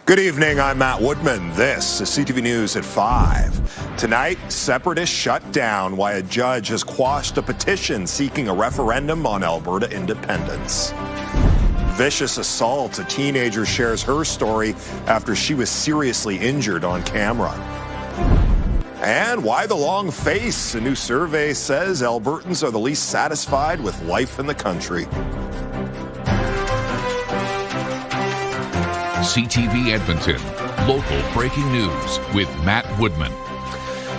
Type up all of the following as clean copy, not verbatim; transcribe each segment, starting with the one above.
Good evening, I'm Matt Woodman. This is CTV News at 5. Tonight, Separatists shut down why a judge has quashed a petition seeking a referendum on Alberta independence. Vicious assault. A teenager shares her story after she was seriously injured on camera. And why the long face? A new survey says Albertans are the least satisfied with life in the country. CTV Edmonton, local breaking news with Matt Woodman.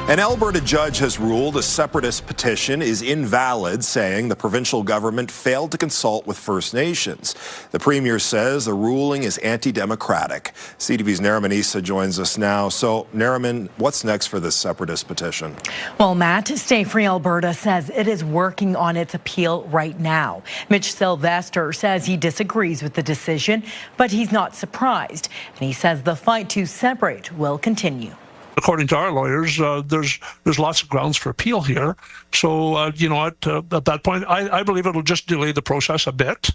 An Alberta judge has ruled a Separatist petition is invalid, saying the provincial government failed to consult with First Nations. The Premier says the ruling is anti-democratic. CTV's Nariman Issa joins us now. So, Nariman, what's next for this Separatist petition? Well, Matt, Stay Free Alberta says it is working on its appeal right now. Mitch Sylvester says he disagrees with the decision, but he's not surprised. And he says the fight to separate will continue. According to our lawyers, there's lots of grounds for appeal here. So, at that point, I believe it'll just delay the process a bit.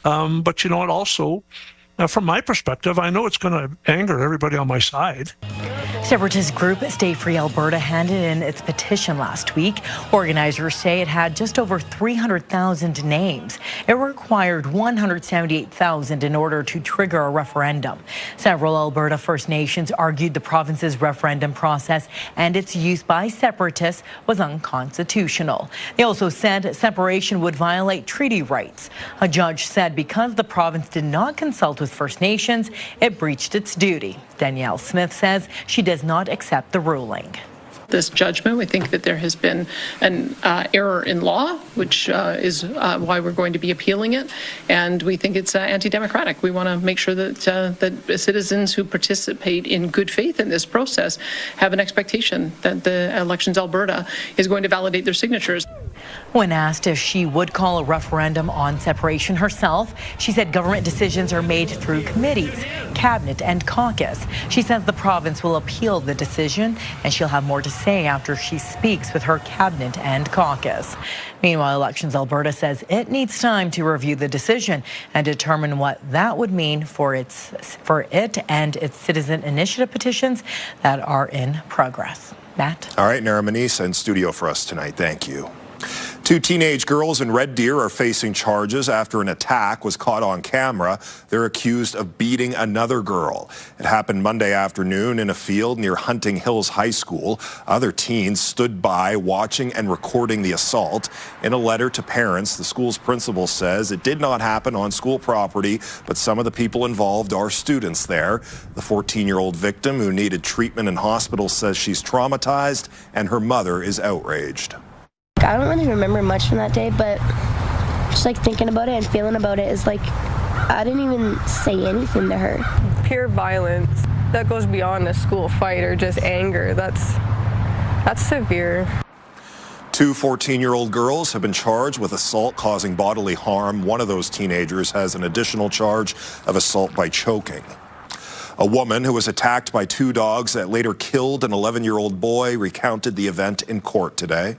But you know what, also, from my perspective, I know it's going to anger everybody on my side. Separatist group Stay Free Alberta handed in its petition last week. Organizers say it had just over 300,000 names. It required 178,000 in order to trigger a referendum. Several Alberta First Nations argued the province's referendum process and its use by separatists was unconstitutional. They also said separation would violate treaty rights. A judge said because the province did not consult with First Nations, it breached its duty. Danielle Smith says she does not accept the ruling. This judgment, we think that there has been an error in law, which is why we're going to be appealing it, and we think it's anti-democratic. We want to make sure that that citizens who participate in good faith in this process have an expectation that the Elections Alberta is going to validate their signatures. When asked if she would call a referendum on separation herself, she said government decisions are made through committees, cabinet and caucus. She says the province will appeal the decision, and she'll have more to say after she speaks with her cabinet and caucus. Meanwhile, Elections Alberta says it needs time to review the decision and determine what that would mean for it and its citizen initiative petitions that are in progress. Matt? All right, Nariman Issa in studio for us tonight. Thank you. Two teenage girls in Red Deer are facing charges after an attack was caught on camera. They're accused of beating another girl. It happened Monday afternoon in a field near Hunting Hills High School. Other teens stood by watching and recording the assault. In a letter to parents, the school's principal says it did not happen on school property, but some of the people involved are students there. The 14-year-old victim who needed treatment in hospital says she's traumatized and her mother is outraged. I don't really remember much from that day, but just like thinking about it and feeling about it is like I didn't even say anything to her. Pure violence that goes beyond a school fight or just anger. That's severe. Two 14-year-old girls have been charged with assault causing bodily harm. One of those teenagers has an additional charge of assault by choking. A woman who was attacked by two dogs that later killed an 11-year-old boy recounted the event in court today.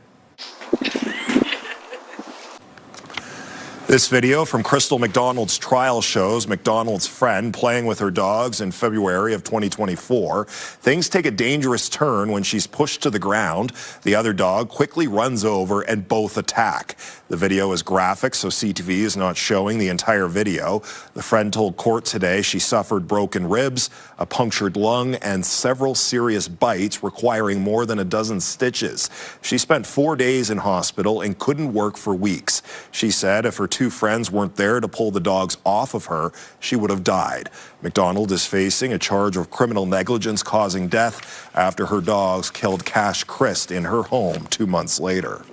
This video from Crystal McDonald's trial shows McDonald's friend playing with her dogs in February of 2024. Things take a dangerous turn when she's pushed to the ground. The other dog quickly runs over and both attack. The video is graphic, so CTV is not showing the entire video. The friend told court today she suffered broken ribs, a punctured lung, and several serious bites requiring more than a dozen stitches. She spent 4 days in hospital and couldn't work for weeks. She said if her two friends weren't there to pull the dogs off of her, she would have died. McDonald is facing a charge of criminal negligence causing death after her dogs killed Cash Christ in her home 2 months later.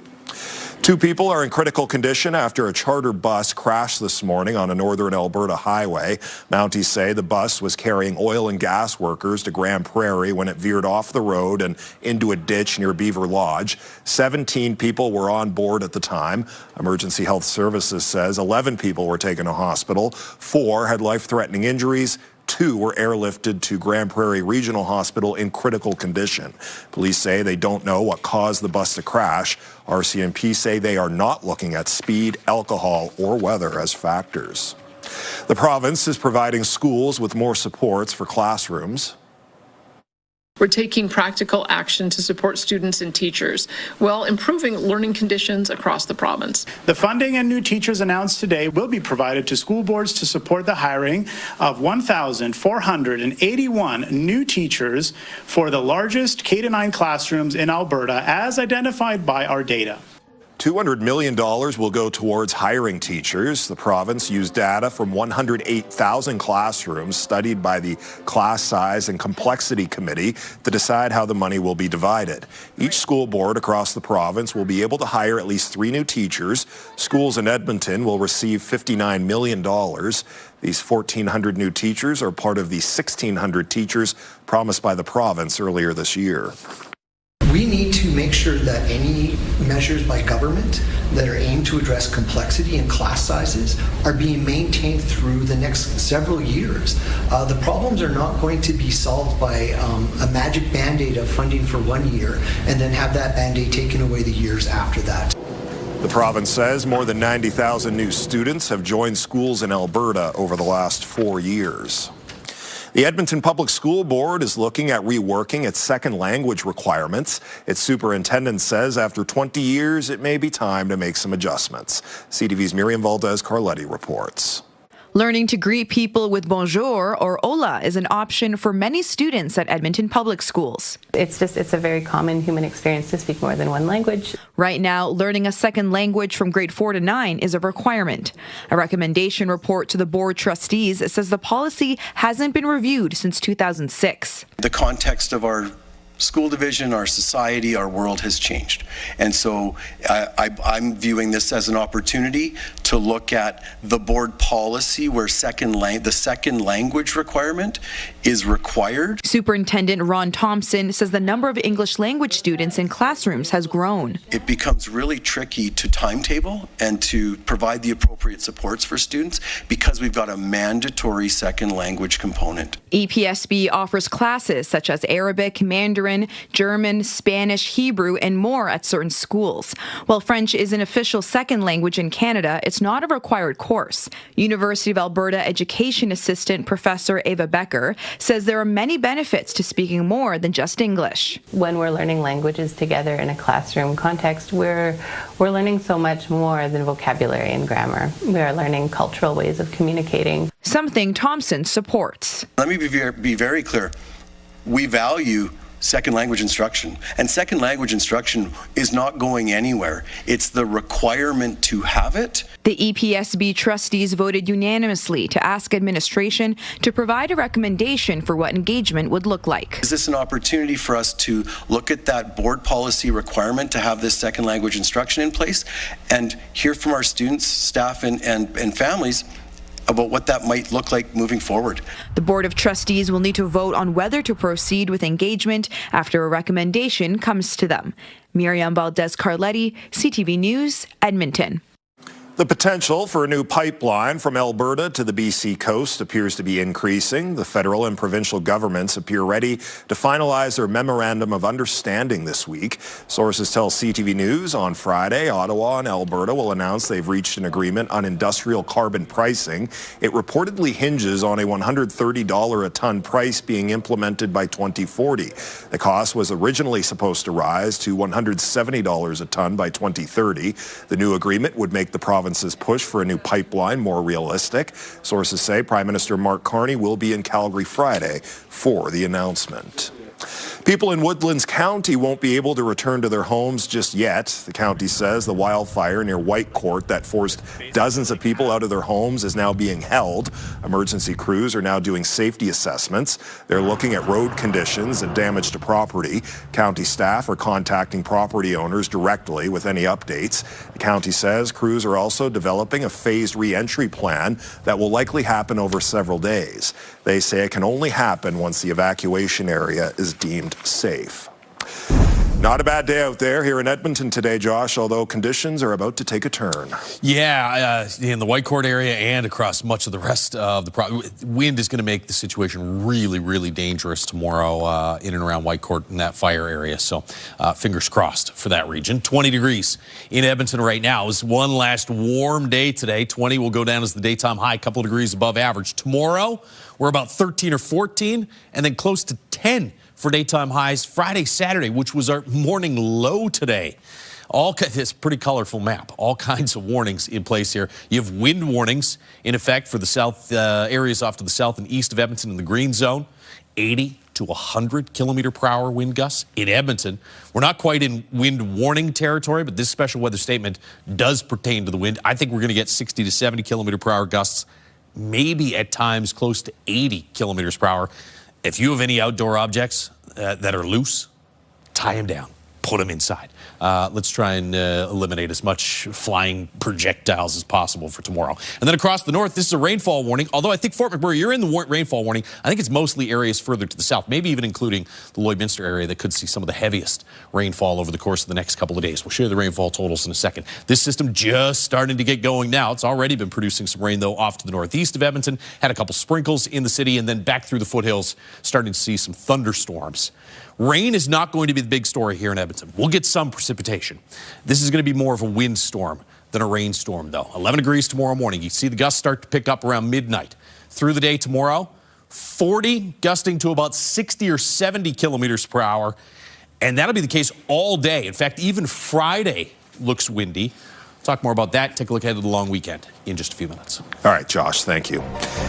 Two people are in critical condition after a charter bus crashed this morning on a northern Alberta highway. Mounties say the bus was carrying oil and gas workers to Grand Prairie when it veered off the road and into a ditch near Beaver Lodge. 17 people were on board at the time. Emergency Health Services says 11 people were taken to hospital. 4 had life-threatening injuries. 2 were airlifted to Grand Prairie Regional Hospital in critical condition. Police say they don't know what caused the bus to crash. RCMP say they are not looking at speed, alcohol, or weather as factors. The province is providing schools with more supports for classrooms. We're taking practical action to support students and teachers while improving learning conditions across the province. The funding and new teachers announced today will be provided to school boards to support the hiring of 1,481 new teachers for the largest K-9 classrooms in Alberta, as identified by our data. $200 million will go towards hiring teachers. The province used data from 108,000 classrooms studied by the Class Size and Complexity Committee to decide how the money will be divided. Each school board across the province will be able to hire at least 3 new teachers. Schools in Edmonton will receive $59 million. These 1,400 new teachers are part of the 1,600 teachers promised by the province earlier this year. We need to make sure that any measures by government that are aimed to address complexity and class sizes are being maintained through the next several years. The problems are not going to be solved by a magic band-aid of funding for 1 year and then have that band-aid taken away the years after that. The province says more than 90,000 new students have joined schools in Alberta over the last 4 years. The Edmonton Public School Board is looking at reworking its second language requirements. Its superintendent says after 20 years, it may be time to make some adjustments. CTV's Miriam Valdez-Carletti reports. Learning to greet people with bonjour or hola is an option for many students at Edmonton Public Schools. It's a very common human experience to speak more than one language. Right now, learning a second language from grade 4 to 9 is a requirement. A recommendation report to the board trustees says the policy hasn't been reviewed since 2006. The context of our school division, our society, our world has changed. And so I'm viewing this as an opportunity to look at the board policy where the second language requirement is required. Superintendent Ron Thompson says the number of English language students in classrooms has grown. It becomes really tricky to timetable and to provide the appropriate supports for students because we've got a mandatory second language component. EPSB offers classes such as Arabic, Mandarin, German, Spanish, Hebrew, and more at certain schools. While French is an official second language in Canada, it's not a required course. University of Alberta Education Assistant Professor Ava Becker says there are many benefits to speaking more than just English. When we're learning languages together in a classroom context, we're learning so much more than vocabulary and grammar. We are learning cultural ways of communicating. Something Thompson supports. Let me be very clear. We value second language instruction, and second language instruction is not going anywhere. It's the requirement to have it. The EPSB trustees voted unanimously to ask administration to provide a recommendation for what engagement would look like. Is this an opportunity for us to look at that board policy requirement to have this second language instruction in place and hear from our students, staff, and families about what that might look like moving forward? The Board of Trustees will need to vote on whether to proceed with engagement after a recommendation comes to them. Miriam Valdez-Carletti, CTV News, Edmonton. The potential for a new pipeline from Alberta to the BC coast appears to be increasing. The federal and provincial governments appear ready to finalize their memorandum of understanding this week. Sources tell CTV News on Friday, Ottawa and Alberta will announce they've reached an agreement on industrial carbon pricing. It reportedly hinges on a $130 a ton price being implemented by 2040. The cost was originally supposed to rise to $170 a ton by 2030. The new agreement would make the province's push for a new pipeline more realistic. Sources say Prime Minister Mark Carney will be in Calgary Friday for the announcement. People in Woodlands County won't be able to return to their homes just yet. The county says the wildfire near Whitecourt that forced dozens of people out of their homes is now being held. Emergency crews are now doing safety assessments. They're looking at road conditions and damage to property. County staff are contacting property owners directly with any updates. The county says crews are also developing a phased re-entry plan that will likely happen over several days. They say it can only happen once the evacuation area is deemed safe. Not a bad day out there here in Edmonton today, Josh, although conditions are about to take a turn. Yeah, in the Whitecourt area and across much of the rest of the province. Wind is going to make the situation really, really dangerous tomorrow in and around Whitecourt in that fire area. So fingers crossed for that region. 20 degrees in Edmonton right now. It's one last warm day today. 20 will go down as the daytime high, a couple of degrees above average. Tomorrow, we're about 13 or 14, and then close to 10 for daytime highs Friday, Saturday, which was our morning low today. It's a pretty colorful map. All kinds of warnings in place here. You have wind warnings in effect for the south areas off to the south and east of Edmonton in the green zone. 80 to 100 kilometer per hour wind gusts in Edmonton. We're not quite in wind warning territory, but this special weather statement does pertain to the wind. I think we're going to get 60 to 70 kilometer per hour gusts, maybe at times close to 80 kilometers per hour. If you have any outdoor objects that are loose, tie them down, put them inside. Let's try and eliminate as much flying projectiles as possible for tomorrow. And then across the north, this is a rainfall warning. Although I think Fort McMurray, you're in the rainfall warning. I think it's mostly areas further to the south, maybe even including the Lloydminster area that could see some of the heaviest rainfall over the course of the next couple of days. We'll share the rainfall totals in a second. This system just starting to get going now. It's already been producing some rain, though, off to the northeast of Edmonton. Had a couple sprinkles in the city, and then back through the foothills, starting to see some thunderstorms. Rain is not going to be the big story here in Edmonton. We'll get some precipitation. This is going to be more of a windstorm than a rainstorm, though. 11 degrees tomorrow morning. You see the gusts start to pick up around midnight. Through the day tomorrow, 40 gusting to about 60 or 70 kilometers per hour. And that'll be the case all day. In fact, even Friday looks windy. Talk more about that. Take a look ahead to the long weekend in just a few minutes. All right, Josh, thank you.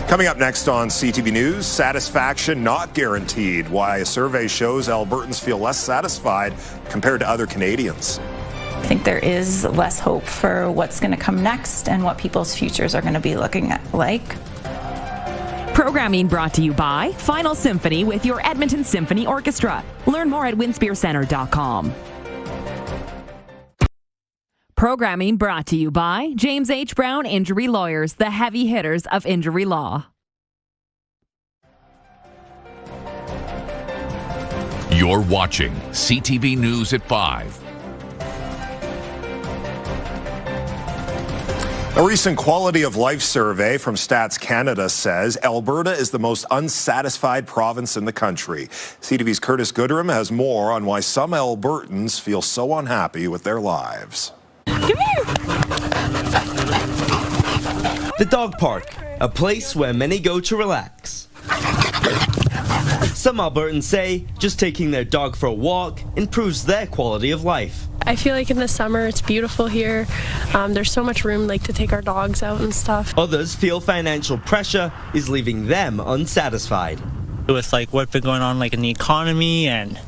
Coming up next on CTV News, satisfaction not guaranteed. Why a survey shows Albertans feel less satisfied compared to other Canadians. I think there is less hope for what's going to come next and what people's futures are going to be looking like. Programming brought to you by Final Symphony with your Edmonton Symphony Orchestra. Learn more at winspearcenter.com. Programming brought to you by James H. Brown Injury Lawyers, the heavy hitters of injury law. You're watching CTV News at 5. A recent quality of life survey from Stats Canada says Alberta is the most unsatisfied province in the country. CTV's Curtis Goodrum has more on why some Albertans feel so unhappy with their lives. Come here! The dog park, a place where many go to relax. Some Albertans say just taking their dog for a walk improves their quality of life. I feel like in the summer it's beautiful here. There's so much room to take our dogs out and stuff. Others feel financial pressure is leaving them unsatisfied. With what's been going on in the economy and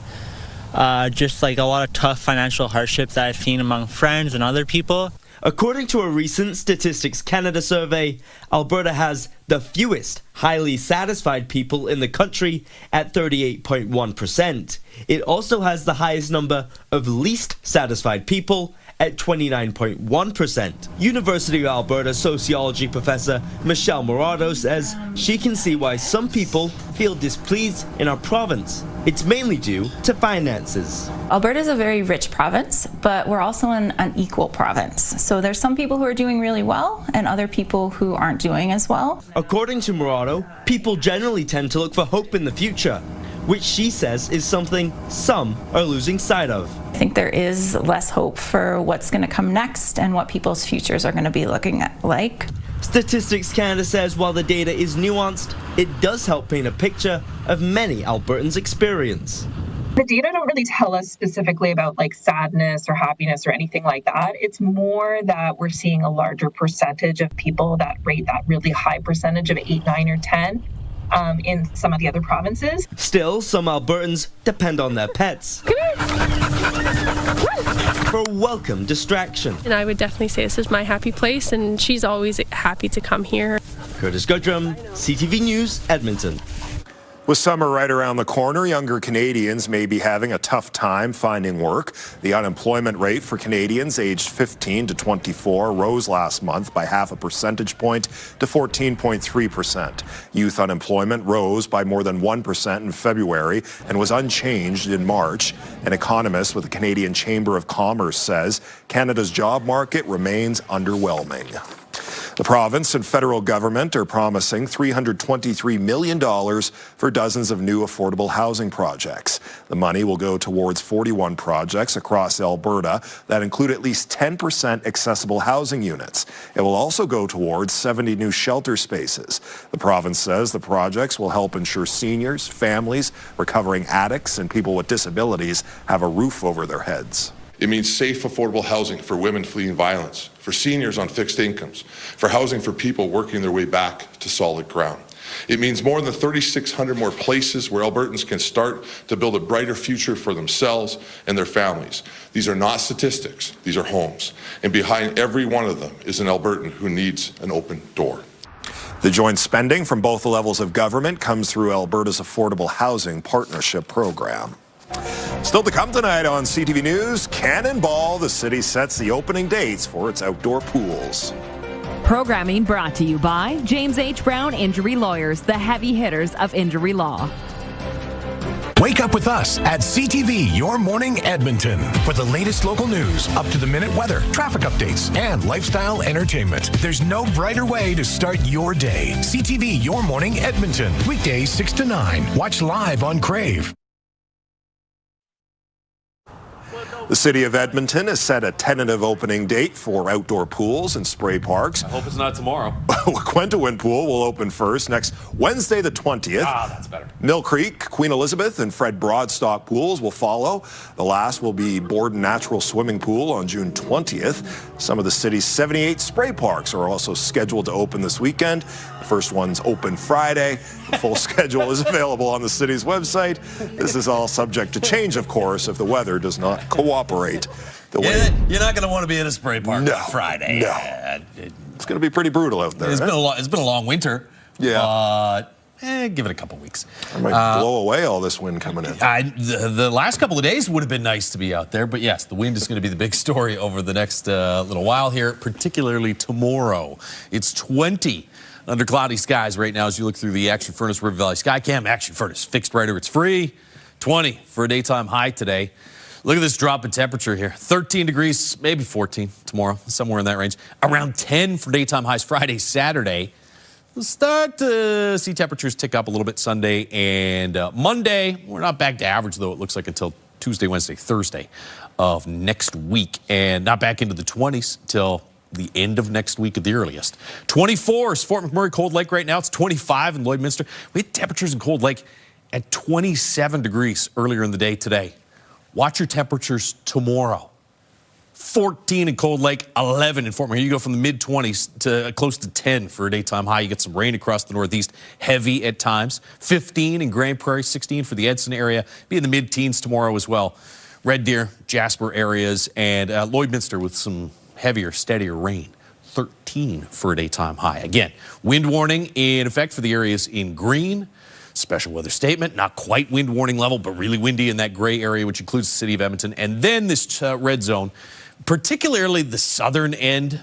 just a lot of tough financial hardships that I've seen among friends and other people. According to a recent Statistics Canada survey, Alberta has the fewest highly satisfied people in the country at 38.1%. It also has the highest number of least satisfied people at 29.1%. University of Alberta sociology professor Michelle Morado says she can see why some people feel displeased in our province. It's mainly due to finances. Alberta is a very rich province, but we're also an unequal province. So there's some people who are doing really well and other people who aren't doing as well. According to Morado, people generally tend to look for hope in the future, which she says is something some are losing sight of. I think there is less hope for what's going to come next and what people's futures are going to be looking like. Statistics Canada says while the data is nuanced, it does help paint a picture of many Albertans' experience. The data don't really tell us specifically about sadness or happiness or anything like that. It's more that we're seeing a larger percentage of people that rate that really high percentage of 8, 9, or 10 in some of the other provinces. Still, some Albertans depend on their pets for a welcome distraction. And I would definitely say this is my happy place, and she's always happy to come here. Curtis Goodrum, CTV News, Edmonton. With summer right around the corner, younger Canadians may be having a tough time finding work. The unemployment rate for Canadians aged 15 to 24 rose last month by half a percentage point to 14.3%. Youth unemployment rose by more than 1% in February and was unchanged in March. An economist with the Canadian Chamber of Commerce says Canada's job market remains underwhelming. The province and federal government are promising $323 million for dozens of new affordable housing projects. The money will go towards 41 projects across Alberta that include at least 10% accessible housing units. It will also go towards 70 new shelter spaces. The province says the projects will help ensure seniors, families, recovering addicts, and people with disabilities have a roof over their heads. It means safe, affordable housing for women fleeing violence, for seniors on fixed incomes, for housing for people working their way back to solid ground. It means more than 3,600 more places where Albertans can start to build a brighter future for themselves and their families. These are not statistics, these are homes. And behind every one of them is an Albertan who needs an open door. The joint spending from both levels of government comes through Alberta's Affordable Housing Partnership Program. Still to come tonight on CTV News, Cannonball, the city sets the opening dates for its outdoor pools. Programming brought to you by James H. Brown Injury Lawyers, the heavy hitters of injury law. Wake up with us at CTV Your Morning Edmonton for the latest local news, up-to-the-minute weather, traffic updates, and lifestyle entertainment. There's no brighter way to start your day. CTV Your Morning Edmonton, weekdays 6 to 9. Watch live on Crave. The city of Edmonton has set a tentative opening date for outdoor pools and spray parks. I hope it's not tomorrow. Quentawin Pool will open first next Wednesday the 20th. That's better. Mill Creek, Queen Elizabeth, and Fred Broadstock pools will follow. The last will be Borden Natural Swimming Pool on June 20th. Some of the city's 78 spray parks are also scheduled to open this weekend. The first one's open Friday. The full schedule is available on the city's website. This is all subject to change, of course, if the weather does not cooperate. You're not going to want to be in a spray park on Friday. No. It's going to be pretty brutal out there. It's been a long winter. Yeah. But give it a couple weeks. I might blow away all this wind coming in. The last couple of days would have been nice to be out there, but yes, the wind is going to be the big story over the next little while here, particularly tomorrow. It's 20 under cloudy skies right now as you look through the Action Furnace River Valley Skycam. Action Furnace fixed writer, it's free. 20 for a daytime high today. Look at this drop in temperature here. 13 degrees, maybe 14 tomorrow, somewhere in that range. Around 10 for daytime highs Friday, Saturday. We'll start to see temperatures tick up a little bit Sunday and Monday. We're not back to average, though, it looks like, until Tuesday, Wednesday, Thursday of next week. And not back into the 20s till the end of next week at the earliest. 24 is Fort McMurray, Cold Lake right now. It's 25 in Lloydminster. We had temperatures in Cold Lake at 27 degrees earlier in the day today. Watch your temperatures tomorrow. 14 in Cold Lake, 11 in Fort McMurray. You go from the mid-20s to close to 10 for a daytime high. You get some rain across the northeast, heavy at times. 15 in Grand Prairie, 16 for the Edson area. Be in the mid-teens tomorrow as well. Red Deer, Jasper areas, and Lloydminster with some heavier, steadier rain. 13 for a daytime high. Again, wind warning in effect for the areas in green. Special weather statement, not quite wind warning level, but really windy in that gray area, which includes the city of Edmonton. And then this red zone, particularly the southern end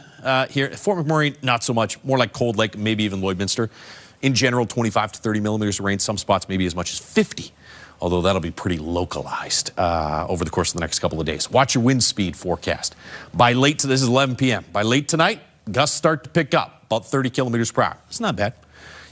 here. Fort McMurray, not so much. More like Cold Lake, maybe even Lloydminster. In general, 25 to 30 millimeters of rain. Some spots maybe as much as 50. Although that'll be pretty localized over the course of the next couple of days. Watch your wind speed forecast. By late, this is 11 p.m. By late tonight, gusts start to pick up, about 30 kilometers per hour. It's not bad.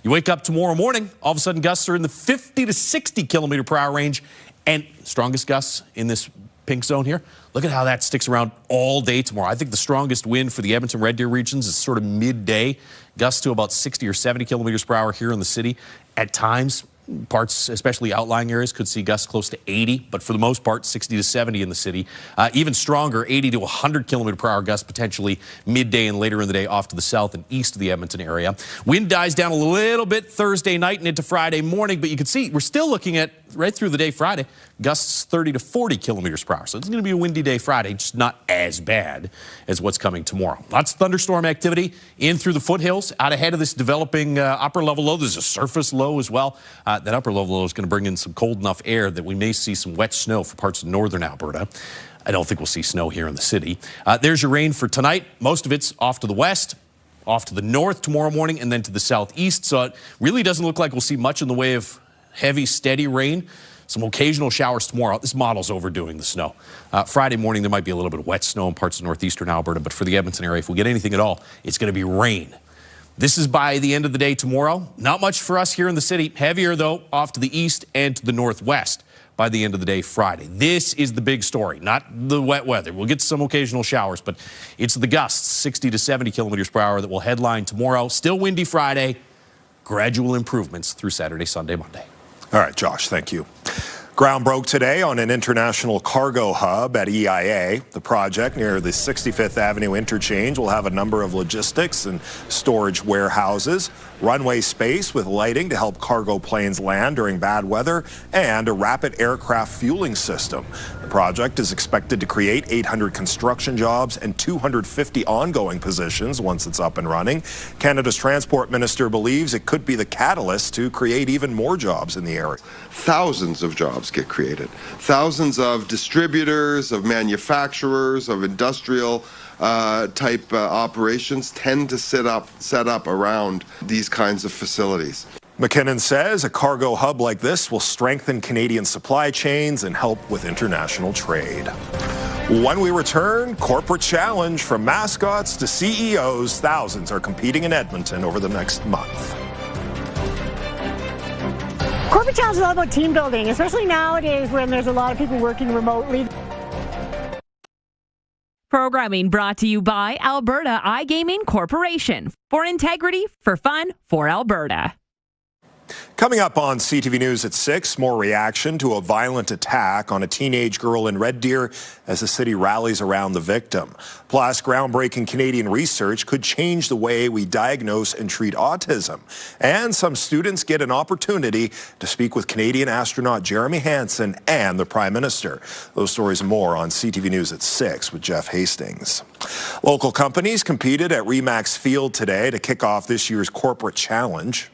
You wake up tomorrow morning, all of a sudden gusts are in the 50 to 60 kilometer per hour range, and strongest gusts in this pink zone here. Look at how that sticks around all day tomorrow. I think the strongest wind for the Edmonton Red Deer regions is sort of midday. Gusts to about 60 or 70 kilometers per hour here in the city. At times, parts, especially outlying areas, could see gusts close to 80, but for the most part, 60 to 70 in the city. Even stronger, 80 to 100 kilometer per hour gusts potentially midday and later in the day off to the south and east of the Edmonton area. Wind dies down a little bit Thursday night and into Friday morning, but you can see we're still looking at, right through the day Friday, gusts 30 to 40 kilometers per hour. So it's going to be a windy day Friday, just not as bad as what's coming tomorrow. Lots of thunderstorm activity in through the foothills, out ahead of this developing upper level low. There's a surface low as well. That upper level is going to bring in some cold enough air that we may see some wet snow for parts of northern Alberta. I don't think we'll see snow here in the city. There's your rain for tonight. Most of it's off to the west, off to the north tomorrow morning, and then to the southeast. So it really doesn't look like we'll see much in the way of heavy, steady rain. Some occasional showers tomorrow. This model's overdoing the snow. Friday morning, there might be a little bit of wet snow in parts of northeastern Alberta, but for the Edmonton area, if we get anything at all, it's going to be rain. This is by the end of the day tomorrow. Not much for us here in the city. Heavier, though, off to the east and to the northwest by the end of the day Friday. This is the big story, not the wet weather. We'll get some occasional showers, but it's the gusts, 60 to 70 kilometers per hour, that will headline tomorrow. Still windy Friday. Gradual improvements through Saturday, Sunday, Monday. All right, Josh, thank you. Ground broke today on an international cargo hub at EIA. The project near the 65th Avenue interchange will have a number of logistics and storage warehouses, runway space with lighting to help cargo planes land during bad weather, and a rapid aircraft fueling system. The project is expected to create 800 construction jobs and 250 ongoing positions once it's up and running. Canada's transport minister believes it could be the catalyst to create even more jobs in the area. Thousands of jobs get created. Thousands of distributors, of manufacturers, of industrial type operations tend to set up around these kinds of facilities. McKinnon says a cargo hub like this will strengthen Canadian supply chains and help with international trade. When we return, corporate challenge from mascots to CEOs. Thousands are competing in Edmonton over the next month. Corporate challenge is all about team building, especially nowadays when there's a lot of people working remotely. Programming brought to you by Alberta iGaming Corporation. For integrity, for fun, for Alberta. Coming up on CTV News at 6, more reaction to a violent attack on a teenage girl in Red Deer as the city rallies around the victim. Plus, groundbreaking Canadian research could change the way we diagnose and treat autism. And some students get an opportunity to speak with Canadian astronaut Jeremy Hansen and the Prime Minister. Those stories and more on CTV News at 6 with Jeff Hastings. Local companies competed at Remax Field today to kick off this year's corporate challenge.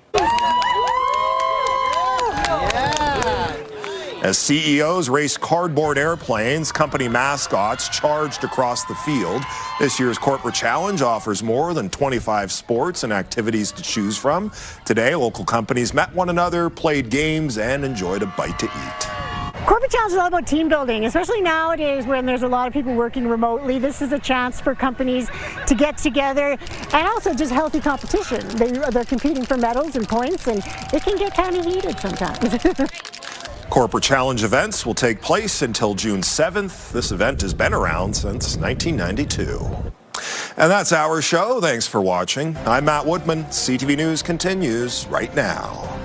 As CEOs raced cardboard airplanes, company mascots charged across the field. This year's corporate challenge offers more than 25 sports and activities to choose from. Today, local companies met one another, played games, and enjoyed a bite to eat. Corporate challenge is all about team building, especially nowadays when there's a lot of people working remotely. This is a chance for companies to get together and also just healthy competition. They're competing for medals and points, and it can get kind of heated sometimes. Corporate Challenge events will take place until June 7th. This event has been around since 1992. And that's our show. Thanks for watching. I'm Matt Woodman. CTV News continues right now.